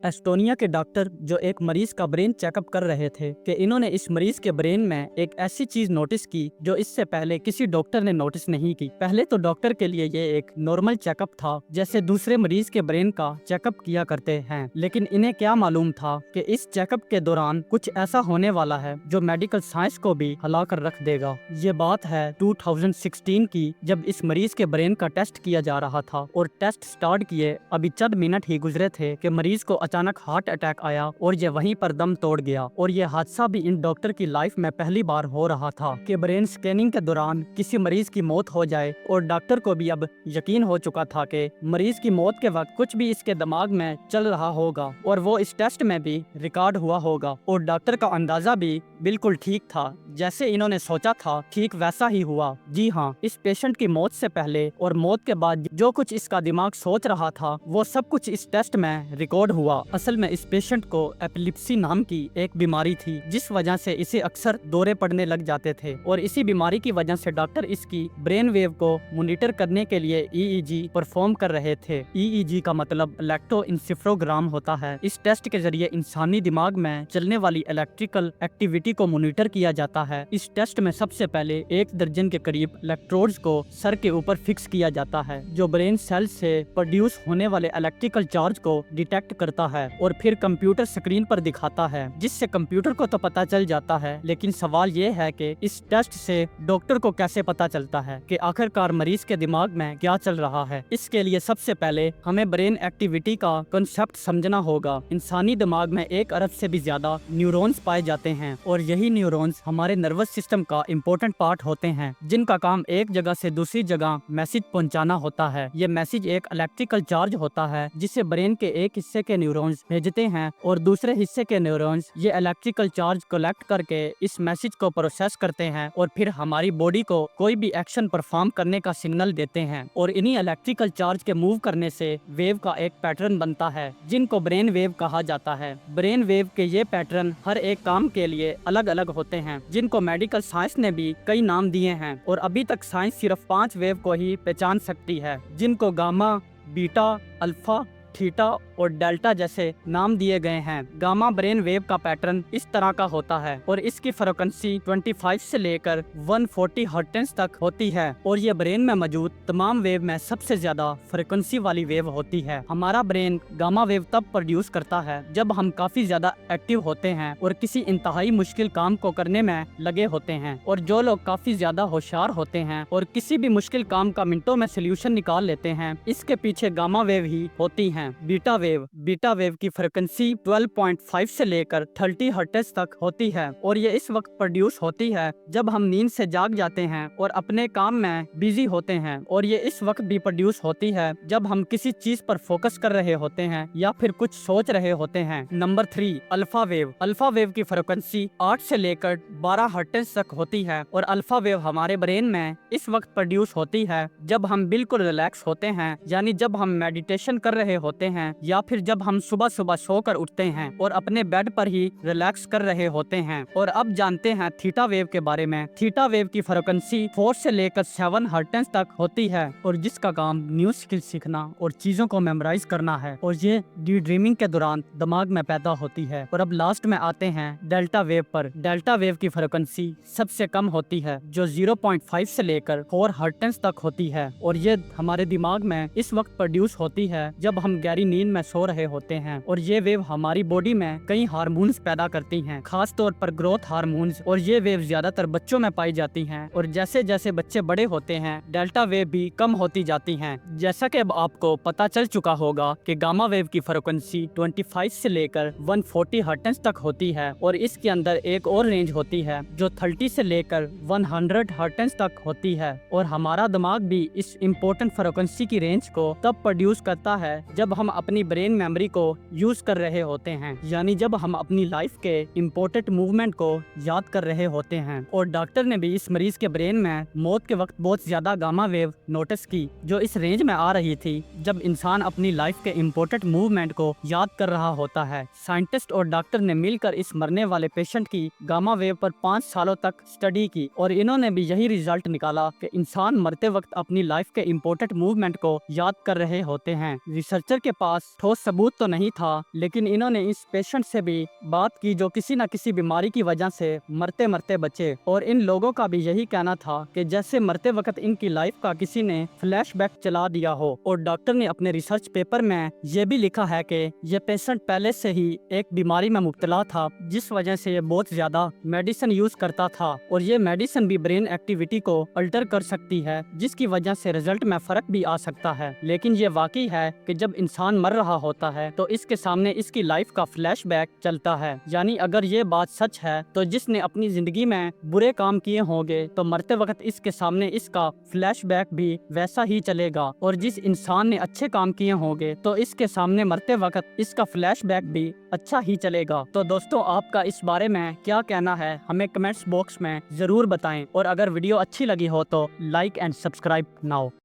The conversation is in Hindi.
एस्टोनिया के डॉक्टर जो एक मरीज का ब्रेन चेकअप कर रहे थे कि इन्होंने इस मरीज के ब्रेन में एक ऐसी चीज नोटिस की जो इससे पहले किसी डॉक्टर ने नोटिस नहीं की। पहले तो डॉक्टर के लिए ये एक नॉर्मल चेकअप था, जैसे दूसरे मरीज के ब्रेन का चेकअप किया करते हैं। लेकिन इन्हें क्या मालूम था कि इस चेकअप के दौरान कुछ ऐसा होने वाला है जो मेडिकल साइंस को भी हिला कर रख देगा। ये बात है 2016 की, जब इस मरीज के ब्रेन का टेस्ट किया जा रहा था और टेस्ट स्टार्ट किए अभी चंद मिनट ही गुजरे थे कि मरीज को अचानक हार्ट अटैक आया और ये वहीं पर दम तोड़ गया। और ये हादसा भी इन डॉक्टर की लाइफ में पहली बार हो रहा था कि ब्रेन स्कैनिंग के दौरान किसी मरीज की मौत हो जाए। और डॉक्टर को भी अब यकीन हो चुका था कि मरीज की मौत के वक्त कुछ भी इसके दिमाग में चल रहा होगा और वो इस टेस्ट में भी रिकॉर्ड हुआ होगा। और डॉक्टर का अंदाजा भी बिल्कुल ठीक था, जैसे इन्होंने सोचा था ठीक वैसा ही हुआ। जी हाँ, इस पेशेंट की मौत से पहले और मौत के बाद जो कुछ इसका दिमाग सोच रहा था वो सब कुछ इस टेस्ट में रिकॉर्ड हुआ। असल में इस पेशेंट को एपिलेप्सी नाम की एक बीमारी थी, जिस वजह से इसे अक्सर दौरे पड़ने लग जाते थे। और इसी बीमारी की वजह से डॉक्टर इसकी ब्रेन वेव को मॉनिटर करने के लिए ईईजी परफॉर्म कर रहे थे। ईईजी का मतलब इलेक्ट्रोएन्सेफलोग्राम होता है। इस टेस्ट के जरिए इंसानी दिमाग में चलने वाली इलेक्ट्रिकल एक्टिविटी को मॉनिटर किया जाता है। इस टेस्ट में सबसे पहले 1 दर्जन के करीब इलेक्ट्रोड्स को सर के ऊपर फिक्स किया जाता है, जो ब्रेन सेल से प्रोड्यूस होने वाले इलेक्ट्रिकल चार्ज को डिटेक्ट करता है और फिर कंप्यूटर स्क्रीन पर दिखाता है, जिससे कंप्यूटर को तो पता चल जाता है। लेकिन सवाल ये है कि इस टेस्ट से डॉक्टर को कैसे पता चलता है कि आखिरकार मरीज के दिमाग में क्या चल रहा है। इसके लिए सबसे पहले हमें ब्रेन एक्टिविटी का कॉन्सेप्ट समझना होगा। इंसानी दिमाग में 1 अरब से भी ज्यादा न्यूरॉन्स पाए जाते हैं और यही न्यूरॉन्स हमारे नर्वस सिस्टम का इम्पोर्टेंट पार्ट होते हैं, जिनका काम एक जगह से दूसरी जगह मैसेज पहुंचाना होता है। ये मैसेज एक इलेक्ट्रिकल चार्ज होता है जिसे ब्रेन के एक हिस्से के न्यूरॉन्स भेजते हैं और दूसरे हिस्से के न्यूरॉन्स ये इलेक्ट्रिकल चार्ज कलेक्ट करके इस मैसेज को प्रोसेस करते हैं और फिर हमारी बॉडी को कोई भी एक्शन परफॉर्म करने का सिग्नल देते हैं। और इन्हीं इलेक्ट्रिकल चार्ज के मूव करने से वेव का एक पैटर्न बनता है, जिनको ब्रेन वेव कहा जाता है। ब्रेन वेव के ये पैटर्न हर एक काम के लिए अलग अलग होते हैं, जिनको मेडिकल साइंस ने भी कई नाम दिए हैं। और अभी तक साइंस सिर्फ 5 वेव को ही पहचान सकती है, जिनको गामा, बीटा, अल्फा, थीटा और डेल्टा जैसे नाम दिए गए हैं। गामा ब्रेन वेव का पैटर्न इस तरह का होता है और इसकी फ्रीक्वेंसी 25 से लेकर 140 हर्ट्ज तक होती है। और ये ब्रेन में मौजूद तमाम वेव में सबसे ज्यादा फ्रीक्वेंसी वाली वेव होती है। हमारा ब्रेन गामा वेव तब प्रोड्यूस करता है जब हम काफी ज्यादा एक्टिव होते हैं और किसी इंतहाई मुश्किल काम को करने में लगे होते हैं। और जो लोग काफी ज्यादा होशियार होते हैं और किसी भी मुश्किल काम का मिनटों में सोल्यूशन निकाल लेते हैं, इसके पीछे गामा वेव ही होती है। बीटा वेव की फ्रीक्वेंसी 12.5 से लेकर 30 हर्ट्ज तक होती है और ये इस वक्त प्रोड्यूस होती है जब हम नींद से जाग जाते हैं और अपने काम में बिजी होते हैं। और ये इस वक्त भी प्रोड्यूस होती है जब हम किसी चीज पर फोकस कर रहे होते हैं या फिर कुछ सोच रहे होते हैं। नंबर 3, अल्फा वेव की फ्रीक्वेंसी 8 से लेकर 12 हर्ट्ज तक होती है और अल्फा वेव हमारे ब्रेन में इस वक्त प्रोड्यूस होती है जब हम बिल्कुल रिलैक्स होते हैं, यानी जब हम मेडिटेशन कर रहे होते हैं या फिर जब हम सुबह सुबह सोकर उठते हैं और अपने बेड पर ही रिलैक्स कर रहे होते हैं। और अब जानते हैं थीटा वेव के बारे में। थीटा वेव की फ्रीक्वेंसी 4 से लेकर 7 हर्ट्ज तक होती है और जिसका काम न्यू स्किल सीखना और चीजों को मेमोराइज करना है और ये डी ड्रीमिंग के दौरान दिमाग में पैदा होती है। और अब लास्ट में आते हैं डेल्टा वेव पर। डेल्टा वेव की फ्रीक्वेंसी सबसे कम होती है, जो 0.5 से लेकर 4 हर्ट्ज तक होती है और ये हमारे दिमाग में इस वक्त प्रोड्यूस होती है जब हम गहरी नींद में सो रहे होते हैं। और ये वेव हमारी बॉडी में कई हार्मोन्स पैदा करती हैं, खास तौर पर ग्रोथ हार्मोन्स। और ये वेव ज्यादातर बच्चों में पाई जाती हैं और जैसे जैसे बच्चे बड़े होते हैं डेल्टा वेव भी कम होती जाती हैं। जैसा कि अब आपको पता चल चुका होगा कि गामा वेव की फ्रीक्वेंसी 25 से लेकर 140 हर्ट्ज तक होती है और इसके अंदर एक और रेंज होती है जो 30 से लेकर 100 हर्ट्ज तक होती है। और हमारा दिमाग भी इस इम्पोर्टेंट फ्रीक्वेंसी की रेंज को तब प्रोड्यूस करता है जब हम अपनी ब्रेन मेमोरी को यूज कर रहे होते हैं, यानी जब हम अपनी लाइफ के इम्पोर्टेंट मूवमेंट को याद कर रहे होते हैं। और डॉक्टर ने भी इस मरीज के ब्रेन में मौत के वक्त बहुत ज्यादा गामा वेव नोटिस की, जो इस रेंज में आ रही थी जब इंसान अपनी लाइफ के इम्पोर्टेंट मूवमेंट को याद कर रहा होता है। साइंटिस्ट और डॉक्टर ने मिलकर इस मरने वाले पेशेंट की गामा वेव पर 5 सालों तक स्टडी की और इन्होंने भी यही रिजल्ट निकाला कि इंसान मरते वक्त अपनी लाइफ के इम्पोर्टेंट मूवमेंट को याद कर रहे होते हैं। रिसर्चर के पास ठोस सबूत तो नहीं था, लेकिन इन्होंने इस पेशेंट से भी बात की जो किसी न किसी बीमारी की वजह से मरते मरते बचे। और इन लोगों का भी यही कहना था कि जैसे मरते वक्त इनकी लाइफ का किसी ने फ्लैशबैक चला दिया हो। और डॉक्टर ने अपने रिसर्च पेपर में ये भी लिखा है कि ये पेशेंट पहले से ही एक बीमारी में मुब्तला था, जिस वजह से ये बहुत ज्यादा मेडिसिन यूज करता था, और ये मेडिसिन भी ब्रेन एक्टिविटी को अल्टर कर सकती है, जिसकी वजह से रिजल्ट में फर्क भी आ सकता है। लेकिन ये वाकई है कि जब इंसान मर रहा होता है तो इसके सामने इसकी लाइफ का फ्लैशबैक चलता है। यानी अगर ये बात सच है तो जिसने अपनी जिंदगी में बुरे काम किए होंगे तो मरते वक्त इसके सामने इसका फ्लैशबैक भी वैसा ही चलेगा, और जिस इंसान ने अच्छे काम किए होंगे तो इसके सामने मरते वक्त इसका फ्लैशबैक भी अच्छा ही चलेगा। तो दोस्तों, आपका इस बारे में क्या कहना है हमें कमेंट्स बॉक्स में जरूर बताएं, और अगर वीडियो अच्छी लगी हो तो लाइक एंड सब्सक्राइब नाउ।